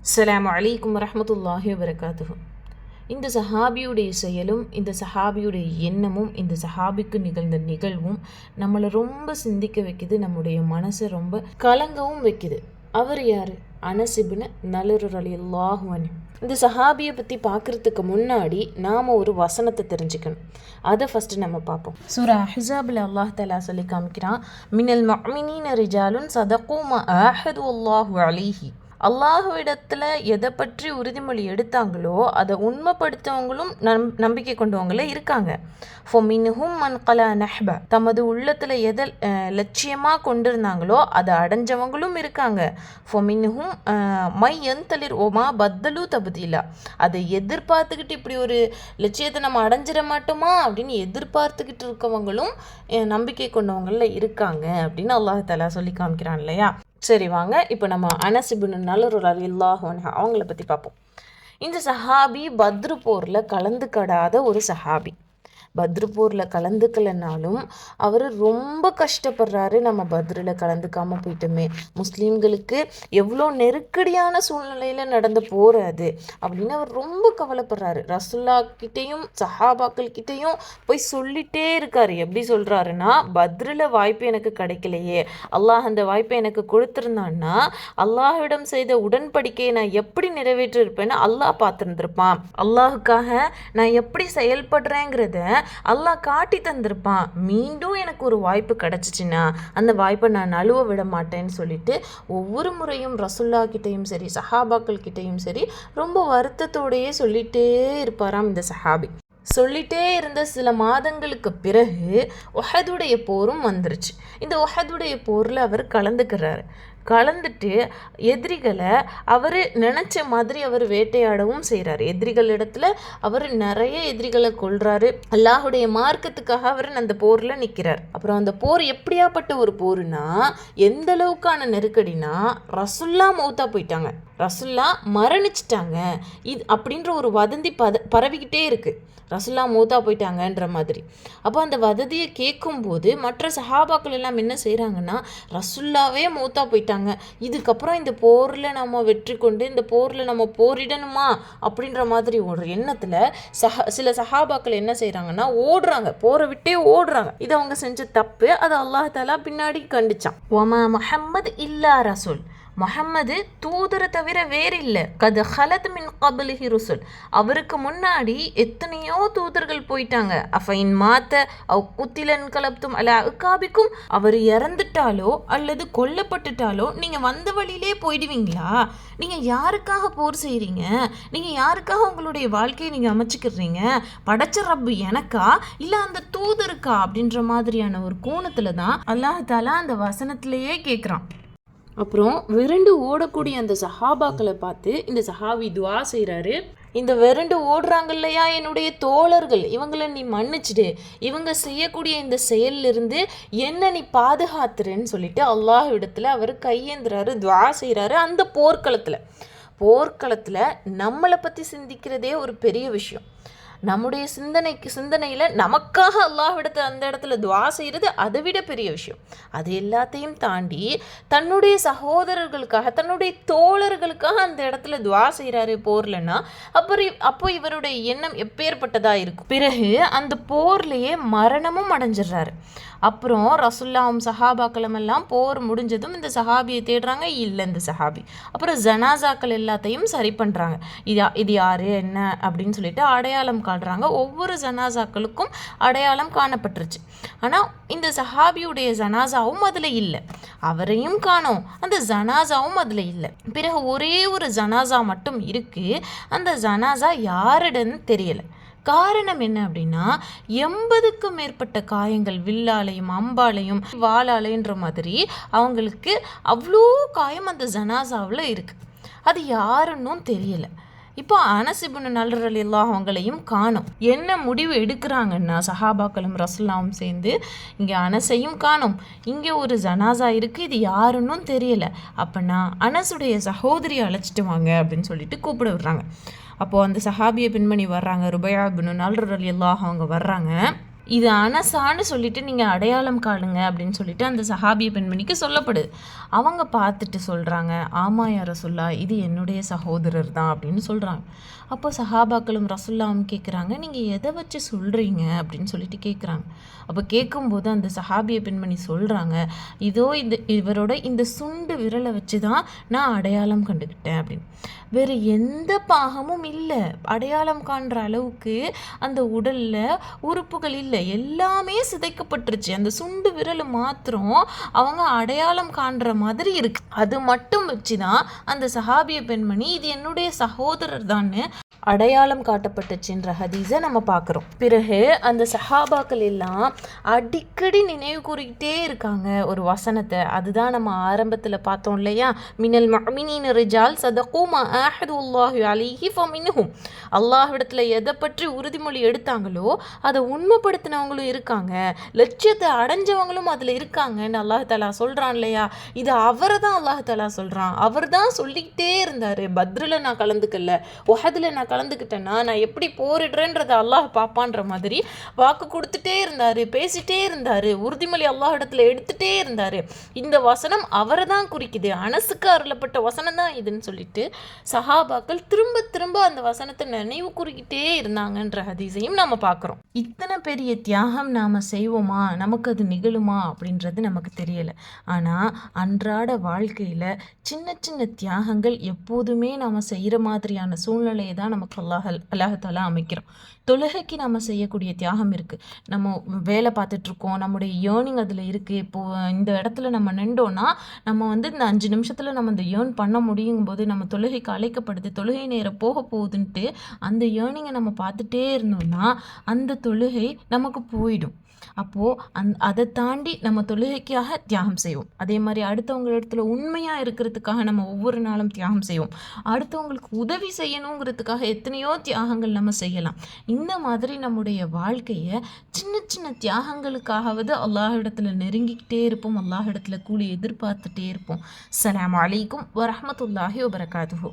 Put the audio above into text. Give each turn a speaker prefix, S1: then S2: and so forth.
S1: அஸ்ஸலாமு அலைக்கும் வரஹ்மத்துல்லாஹி வபரகாத்துஹு. இந்த சஹாபியுடைய செயலும் இந்த சஹாபியுடைய எண்ணமும் இந்த சஹாபிக்கு நிகழ்ந்த நிகழ்வும் நம்மளை ரொம்ப சிந்திக்க வைக்குது, நம்முடைய மனசை ரொம்ப கலங்கவும் வைக்குது. அவர் யார்? அனஸ் இப்னு நலர் ரலியல்லாஹு அன்ஹு. இந்த சஹாபியை பற்றி பார்க்குறதுக்கு முன்னாடி நாம் ஒரு வசனத்தை தெரிஞ்சுக்கணும். அதை ஃபஸ்ட்டு நம்ம பார்ப்போம். சூரா அஹ்ஸாபில் அல்லாஹ் தஆலா சொல்லி காமிக்கிறான், மினல் முஃமினீன ரிஜாலுன் ஸதகு மா ஆஹது அல்லாஹு அலைஹி. அல்லாஹுவிடத்தில் எதை பற்றி உறுதிமொழி எடுத்தாங்களோ அதை உண்மைப்படுத்தவங்களும் நம்பிக்கை கொண்டவங்களே இருக்காங்க. ஃபொமின்ஹும் மன் கலா நஹ்ப. தமது உள்ளத்தில் எதை லட்சியமாக கொண்டிருந்தாங்களோ அதை அடைஞ்சவங்களும் இருக்காங்க. ஃபொமின்ஹும் மை எந்தளிர் ஓமா பத்தலு தபுதிலா. அதை எதிர்பார்த்துக்கிட்டு இப்படி ஒரு லட்சியத்தை நம்ம அடைஞ்சிட மாட்டோமா அப்படின்னு எதிர்பார்த்துக்கிட்டு இருக்கவங்களும் நம்பிக்கை கொண்டவங்களில் இருக்காங்க அப்படின்னு அல்லாஹ் தஆலா சொல்லி காமிக்கிறான் இல்லையா. சரி வாங்க, இப்போ நம்ம அனஸ் இப்னு நலர் ரலியல்லாஹு அன்ஹு அவங்கள பற்றி பார்ப்போம். இந்த சஹாபி பத்ரு போரில் கலந்துக்கிடாத ஒரு சஹாபி. பத்ரு போரில் கலந்துக்கலைனாலும் அவர் ரொம்ப கஷ்டப்படுறாரு. நம்ம பத்ரில் கலந்துக்காமல் போயிட்டோமே, முஸ்லீம்களுக்கு எவ்வளோ நெருக்கடியான சூழ்நிலையில் நடந்த போர் அது அப்படின்னு அவர் ரொம்ப கவலைப்படுறாரு. ரசூல்லா கிட்டேயும் சஹாபாக்கள் கிட்டேயும் போய் சொல்லிட்டே இருக்காரு. எப்படி சொல்கிறாருன்னா, பத்ரில் வாய்ப்பு எனக்கு கிடைக்கலையே, அல்லாஹ் அந்த வாய்ப்பை எனக்கு கொடுத்துருந்தான்னா அல்லாஹ்விடம் செய்த உடன்படிக்கையை நான் எப்படி நிறைவேற்றிருப்பேன்னு அல்லாஹ் பார்த்துருந்துருப்பான். அல்லாஹுக்காக நான் எப்படி செயல்படுறேங்கிறத அல்லாஹ் காட்டி தந்திருப்பான். மீண்டும் எனக்கு ஒரு வாய்ப்பு கிடச்சிச்சின்னா அந்த வாய்ப்பை நான் நழுவ விட மாட்டேன்னு சொல்லிட்டு ஒவ்வொரு முறையும் ரசூல்லா கிட்டையும் சரி சஹாபாக்கள் கிட்டையும் சரி ரொம்ப வருத்தத்தோடையே சொல்லிட்டே இருப்பாராம் இந்த சஹாபி. சொல்லிட்டே இருந்த சில மாதங்களுக்கு பிறகு உஹதுடைய போரும் வந்துருச்சு. இந்த உஹதுடைய போரில் அவர் கலந்துட்டு எதிரிகளை அவர் நினச்ச மாதிரி அவர் வேட்டையாடவும் செய்கிறார். எதிரிகள் இடத்துல அவர் நிறைய எதிரிகளை கொள்றாரு. அல்லாஹுடைய மார்க்கத்துக்காக அவர் அந்த போரில் நிற்கிறார். அப்புறம் அந்த போர் எப்படியாப்பட்ட ஒரு போருனா, எந்த அளவுக்கான நெருக்கடினா, ரசூல்லா மௌத்தா போயிட்டாங்க, ரசூல்லா மரணிச்சிட்டாங்க இது அப்படின்ற ஒரு வதந்தி பரவிக்கிட்டே இருக்குது. ரசூல்லா மௌத்தா போயிட்டாங்கன்ற மாதிரி. அப்போ அந்த வதந்தியை கேட்கும்போது மற்ற சஹாபாக்கள் எல்லாம் என்ன செய்கிறாங்கன்னா, ரசூல்லாவே மௌத்தா போயிட்டாங்க, இதுக்கப்புறம் இந்த போரில் நம்ம வெற்றி கொண்டு இந்த போரில் நம்ம போரிடணுமா அப்படின்ற மாதிரி ஒரு எண்ணத்தில் சில சஹாபாக்கள் என்ன செய்கிறாங்கன்னா ஓடுறாங்க, போரை விட்டே ஓடுறாங்க. இது அவங்க செஞ்ச தப்பு. அது அல்லாஹ் தஆலா பின்னாடி கண்டிச்சான். ஒமா முஹம்மது இல்லா ரசூல். முஹம்மது தூதரை தவிர வேறு இல்லை. கது ஹலத் மின் கபலிஹி ருசுல். அவருக்கு முன்னாடி எத்தனையோ தூதர்கள் போயிட்டாங்க. அஃபைன் மாத்த அவ் குத்திலன் கலப்தும் அல அக்காபிக்கும். அவர் இறந்துட்டாலோ அல்லது கொல்லப்பட்டுட்டாலோ நீங்கள் வந்த வழியிலே போயிடுவீங்களா? நீங்கள் யாருக்காக போர் செய்கிறீங்க? நீங்கள் யாருக்காக உங்களுடைய வாழ்க்கையை நீங்கள் அமைச்சிக்கிறீங்க? படைச்ச ரப்பு எனக்கா இல்லை அந்த தூதருக்கா அப்படின்ற மாதிரியான ஒரு கோணத்தில் தான் அல்லாஹ் தஆலா அந்த வசனத்திலேயே கேட்குறான். அப்புறம் விரண்டு ஓடக்கூடிய அந்த சஹாபாக்களை பார்த்து இந்த சஹாபி துவா செய்கிறாரு. இந்த விரண்டு ஓடுறாங்க இல்லையா என்னுடைய தோழர்கள், இவங்களை நீ மன்னிச்சிடு, இவங்க செய்யக்கூடிய இந்த செயலிருந்து என்ன நீ பாதுகாத்துறேன்னு சொல்லிட்டு அல்லாஹ் இடத்துல அவர் கையேந்துறாரு, துவா செய்கிறாரு. அந்த போர்க்களத்தில் நம்மளை பற்றி சிந்திக்கிறதே ஒரு பெரிய விஷயம். நம்முடைய சிந்தனையில் நமக்காக அல்லாஹ்விடத்தை அந்த இடத்துல துவா செய்கிறது அதை விட பெரிய விஷயம். அது எல்லாத்தையும் தாண்டி தன்னுடைய சகோதரர்களுக்காக தன்னுடைய தோழர்களுக்காக அந்த இடத்துல துவா செய்கிறாரு போர்லன்னா அப்போ இவருடைய எண்ணம் எப்பேற்பட்டதாக இருக்கும். பிறகு அந்த போர்லேயே மரணமும் அடைஞ்சிடுறாரு. அப்புறம் ரசூல்லாவும் சஹாபாக்களும் எல்லாம் போர் முடிஞ்சதும் இந்த சஹாபியை தேடுறாங்க, இல்லை இந்த சஹாபி. அப்புறம் ஜனாசாக்கள் எல்லாத்தையும் சரி பண்ணுறாங்க. இது யார் என்ன அப்படின்னு சொல்லிட்டு அடையாளம் காட்டுறாங்க. ஒவ்வொரு ஜனாசாக்களுக்கும் அடையாளம் காணப்பட்டுருச்சு. ஆனால் இந்த சஹாபியுடைய ஜனாசாவும் அதில் இல்லை, அவரையும் காணோம், அந்த ஜனாசாவும் அதில் இல்லை. பிறகு ஒரே ஒரு ஜனாசா மட்டும் இருக்குது. அந்த ஜனாசா யாருன்னு தெரியலை. காரணம் என்ன அப்படின்னா, 80க்கும் மேற்பட்ட காயங்கள், வில்லாலையும் அம்பாலையும் வாளாலைன்ற மாதிரி அவங்களுக்கு அவ்வளோ காயம் அந்த ஜனாசாவில் இருக்குது. அது யாருன்னும் தெரியலை. இப்போ அனஸ் இப்னு நலர் ரலியல்லாஹு அவங்களையும் காணோம். என்ன முடிவு எடுக்கிறாங்கன்னா, சஹாபாக்களும் ரசூலுல்லாவும் சேர்ந்து இங்கே அனஸையும் காணோம், இங்கே ஒரு ஜனாசா இருக்குது, இது யாருன்னும் தெரியலை, அப்போனா அனஸுடைய சகோதரியை அழைச்சிட்டு வாங்க அப்படின்னு சொல்லிட்டு கூப்பிட விடுறாங்க. அப்போது அந்த சஹாபியை பின்பணி வர்றாங்க, ருபையா இப்னு நலர் ரலியல்லாஹு அவங்க வர்றாங்க. இது அனசான்னு சொல்லிட்டு நீங்கள் அடையாளம் காணுங்க அப்படின்னு சொல்லிட்டு அந்த சஹாபிய பெண்மணிக்கு சொல்லப்படுது. அவங்க பார்த்துட்டு சொல்கிறாங்க, ஆமாம் யா ரசூல்லா, இது என்னுடைய சகோதரர் தான் அப்படின்னு சொல்கிறாங்க. அப்போ சஹாபாக்களும் ரசூல்லாவும் கேட்குறாங்க, நீங்கள் எதை வச்சு சொல்கிறீங்க அப்படின்னு சொல்லிட்டு கேட்குறாங்க. அப்போ கேட்கும்போது அந்த சஹாபிய பெண்மணி சொல்கிறாங்க, இதோ இவரோட இந்த சுண்டு விரலை வச்சு தான் நான் அடையாளம் கண்டுக்கிட்டேன் அப்படின்னு. வேறு எந்த பாகமும் இல்லை, அடையாளம் காண்ற அளவுக்கு அந்த உடலில் உறுப்புகள் இல்லை, எல்லாமே சிதைக்கப்பட்டுருச்சு. அந்த சுண்டு விரல் மாத்திரம் அவங்க அடையாளம் காண்ற மாதிரி இருக்கு. அது மட்டும் வச்சு தான் அந்த சஹாபிய பெண்மணி இது என்னுடைய சகோதரர் தான்னு அடையாளம் காட்டப்பட்டுச்சுன்ற ஹதீஸை நம்ம பார்க்குறோம். பிறகு அந்த சஹாபாக்கள் எல்லாம் அடிக்கடி நினைவு கூறிக்கிட்டே இருக்காங்க ஒரு வசனத்தை. அதுதான் நம்ம ஆரம்பத்தில் பார்த்தோம் இல்லையா, மினல் முஃமினீன ரிஜால் சதகு மா ஆஹதுல்லாஹி அலைஹி ஃபமின்ஹும். அல்லாஹ்விடத்தில் எதை பற்றி உறுதிமொழி எடுத்தாங்களோ அதை உண்மைப்படுத்தினவங்களும் இருக்காங்க, லட்சியத்தை அடைஞ்சவங்களும் அதில் இருக்காங்கன்னு அல்லாஹ் தஆலா சொல்கிறான் இல்லையா. இது அவரை தான் அல்லாஹ் தஆலா சொல்கிறான். அவர் தான் சொல்லிக்கிட்டே இருந்தார், பத்ரில் நான் கலந்துக்கல, உஹதில் நான் கலந்துக்கிட்டேன்னா நான் எப்படி போரிடுறேன்றதை அல்லாஹ் பார்ப்பான்ற மாதிரி வாக்கு கொடுத்துட்டே இருந்தார், பேசிட்டே இருந்தார், உறுதிமொழி அல்லாஹ் இடத்துல எடுத்துகிட்டே இருந்தார். இந்த வசனம் அவரை தான் குறிக்குது, அனசுக்கு அருளப்பட்ட வசனம் தான் இதுன்னு சொல்லிட்டு சஹாபாக்கள் திரும்ப திரும்ப அந்த வசனத்தை நினைவு கூறிக்கிட்டே இருந்தாங்கன்ற ஹதீஸையும் நம்ம பார்க்குறோம். இத்தனை பெரிய தியாகம் நாம் செய்வோமா, நமக்கு அது நிகழுமா அப்படின்றது நமக்கு தெரியலை. ஆனால் அன்றாட வாழ்க்கையில் சின்ன சின்ன தியாகங்கள் எப்போதுமே நாம் செய்கிற மாதிரியான சூழ்நிலையை தான் நமக்கு அல்லாஹ் அமைக்கிறோம். தொழுகைக்கு நம்ம செய்யக்கூடிய தியாகம் இருக்குது. நம்ம வேலை பார்த்துட்ருக்கோம், நம்முடைய ஏர்னிங் அதில் இருக்குது. இப்போது இந்த இடத்துல நம்ம நின்றோன்னா நம்ம இந்த 5 நிமிஷத்தில் நம்ம இந்த ஏர்ன் பண்ண முடியுங்கும்போது நம்ம தொழுகைக்கு அழைக்கப்படுது, தொழுகை நேரம் போக போகுதுன்ட்டு அந்த ஏர்னிங்கை நம்ம பார்த்துட்டே இருந்தோம்னா அந்த தொழுகை நமக்கு போயிடும். அப்போது அதை தாண்டி நம்ம தொழுகைக்காக தியாகம் செய்வோம். அதே மாதிரி அடுத்தவங்க இடத்துல உண்மையாக இருக்கிறதுக்காக நம்ம ஒவ்வொரு நாளும் தியாகம் செய்வோம். அடுத்தவங்களுக்கு உதவி செய்யணுங்கிறதுக்காக எத்தனையோ தியாகங்கள் நம்ம செய்யலாம். இந்த மாதிரி நம்முடைய வாழ்க்கையை சின்ன சின்ன தியாகங்களுக்காகவது அல்லாஹ்விடத்துல நெருங்கிக்கிட்டே இருப்போம், அல்லாஹ்விடத்துல கூலி எதிர்பார்த்துட்டே இருப்போம். அஸ்ஸலாமு அலைக்கும் வரஹ்மத்துல்லாஹி வபரகாத்துஹு.